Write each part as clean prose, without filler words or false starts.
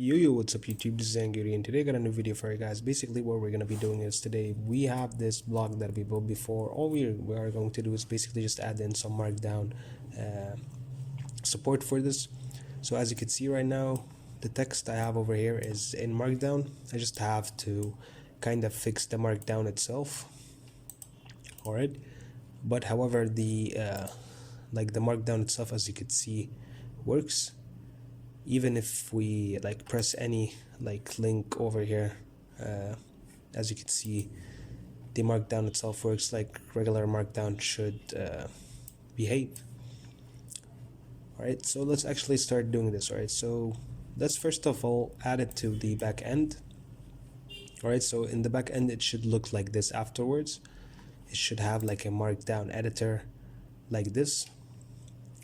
Yo, what's up YouTube? This is Angry, and today I got a new video for you guys. Basically what we're going to be doing is today we have this blog that we built before. All we are going to do is basically just add in some markdown support for this. So as you can see right now, the text I have over here is in markdown. I just have to kind of fix the markdown itself. Alright, but however the markdown itself, as you can see, works even if we press any link over here. As you can see, the markdown itself works like regular markdown should behave. Alright, so let's actually start doing this. Alright, so let's first of all add it to the back end. Alright, so in the back end it should look like this afterwards. It should have like a markdown editor like this.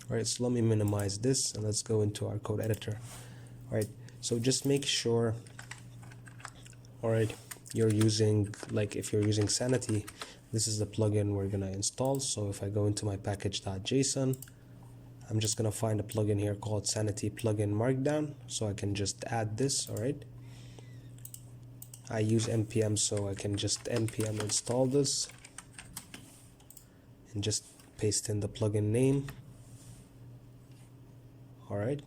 Alright, so let me minimize this and let's go into our code editor. Alright, so just make sure, alright, you're using, if you're using Sanity, this is the plugin we're gonna install. So if I go into my package.json, I'm just gonna find a plugin here called sanity-plugin-markdown, so I can just add this. Alright, I use npm, so I can just npm install this and just paste in the plugin name. Alright,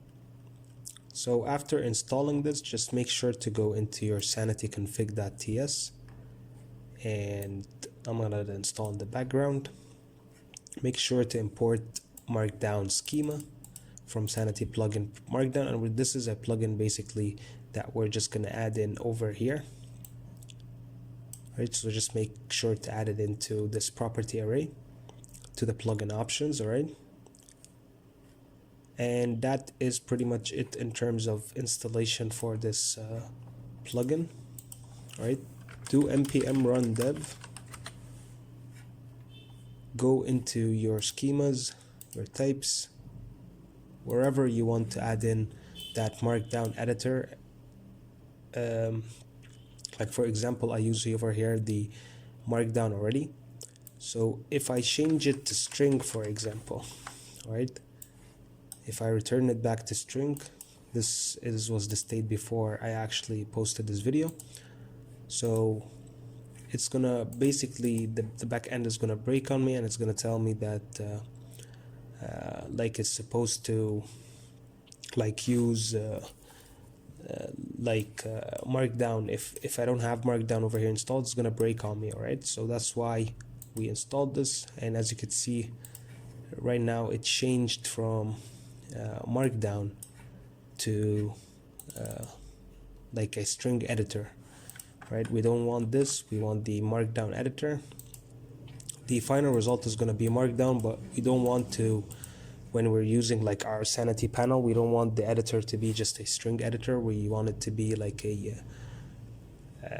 so after installing this, just make sure to go into your sanity-config.ts, and I'm gonna install in the background. Make sure to import markdown schema from sanity plugin markdown, and this is a plugin basically that we're just gonna add in over here. Alright, so just make sure to add it into this property array to the plugin options. Alright, and that is pretty much it in terms of installation for this plugin. Alright, do npm run dev, go into your schemas, your types, wherever you want to add in that markdown editor. Like for example, I use over here the markdown already. So if I change it to string, for example, alright, if I return it back to string, this was the state before I actually posted this video. So it's gonna basically, the back end is gonna break on me, and it's gonna tell me that it's supposed to use markdown. If I don't have markdown over here installed, it's gonna break on me. Alright, so that's why we installed this, and as you can see right now, it changed from markdown to a string editor. Right, we don't want this, we want the markdown editor. The final result is going to be markdown, but we don't want to, when we're using our sanity panel, we don't want the editor to be just a string editor. We want it to be like a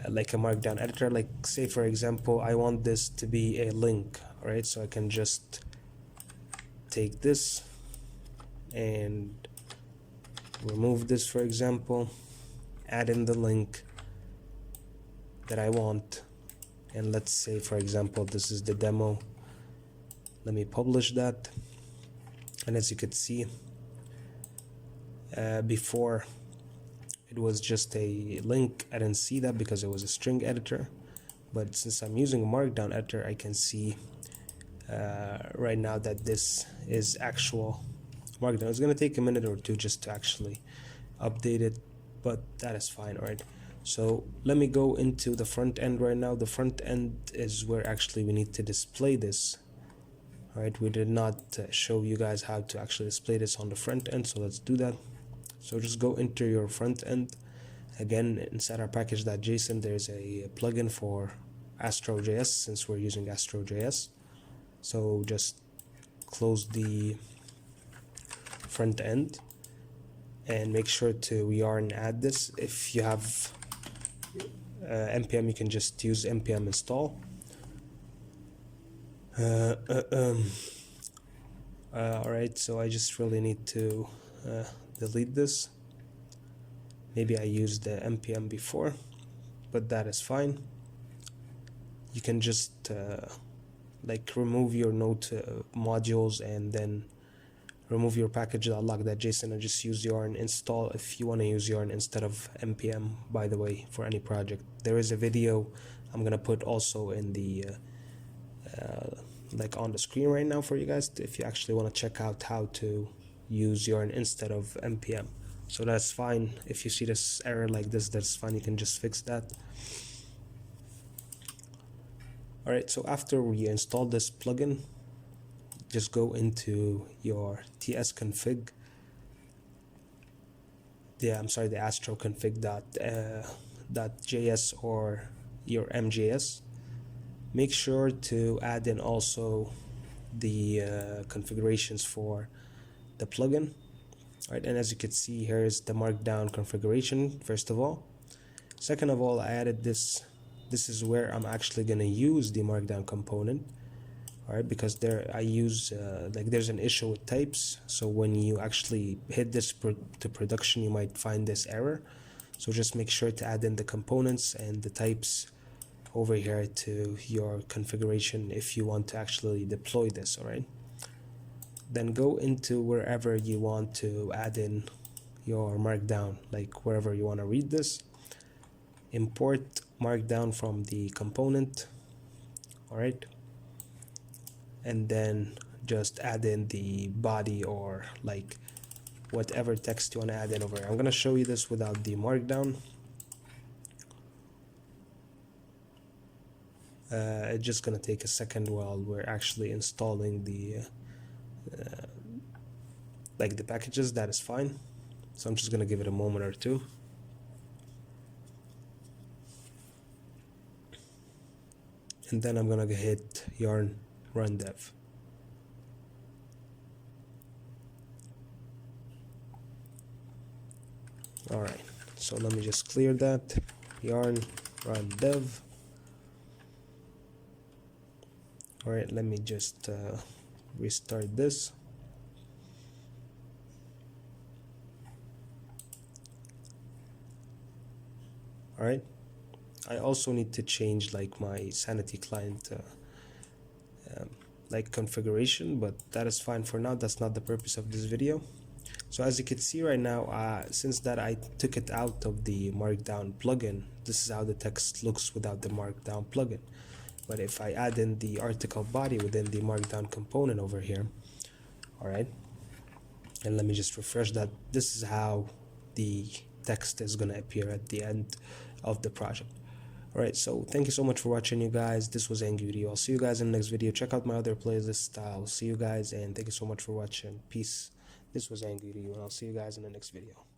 markdown editor. Say for example, I want this to be a link. Alright, so I can just take this and remove this, for example, add in the link that I want, and let's say for example this is the demo. Let me publish that, and as you could see, before it was just a link. I didn't see that because it was a string editor, but since I'm using a markdown editor, I can see right now that this is actual markdown. It's going to take a minute or two just to actually update it, but that is fine. Alright, so let me go into the front end right now. The front end is where actually we need to display this. Alright, we did not show you guys how to actually display this on the front end, so let's do that. So just go into your front end. Again, inside our package.json, there's a plugin for AstroJS, since we're using AstroJS. So just close the front end and make sure to yarn add this. If you have npm, you can just use npm install. Alright, so I just really need to delete this. Maybe I used the npm before, but that is fine. You can just remove your node modules and then remove your package.lock.json and just use yarn install if you want to use yarn instead of npm, by the way, for any project. There is a video I'm gonna put also in the like on the screen right now for you guys if you actually want to check out how to use yarn instead of npm. So that's fine. If you see this error like this, that's fine, you can just fix that. Alright, so after we install this plugin, just go into your tsconfig, the astroconfig.js or your mjs. Make sure to add in also the configurations for the plugin. Right, and as you can see, here is the markdown configuration first of all. Second of all, I added this is where I'm actually going to use the markdown component. Alright, because there I use like there's an issue with types, so when you actually hit this to production you might find this error. So just make sure to add in the components and the types over here to your configuration if you want to actually deploy this. Alright, then go into wherever you want to add in your markdown, like wherever you want to read this, import markdown from the component. Alright, and then just add in the body or like whatever text you want to add in over here. I'm going to show you this without the markdown. It's just going to take a second while we're actually installing the like the packages. That is fine, so I'm just going to give it a moment or two. And then I'm going to hit yarn run dev. Alright, so let me just clear that. Yarn run dev. Alright, let me just restart this. Alright, I also need to change like my Sanity client like configuration, but that is fine for now. That's not the purpose of this video. So as you can see right now, since that I took it out of the markdown plugin, this is how the text looks without the markdown plugin. But if I add in the article body within the markdown component over here, alright, and let me just refresh that, this is how the text is going to appear at the end of the project. Alright, so thank you so much for watching, you guys. This was Angry. I'll see you guys in the next video. Check out my other playlist. I'll see you guys, and thank you so much for watching. Peace. This was Angry, and I'll see you guys in the next video.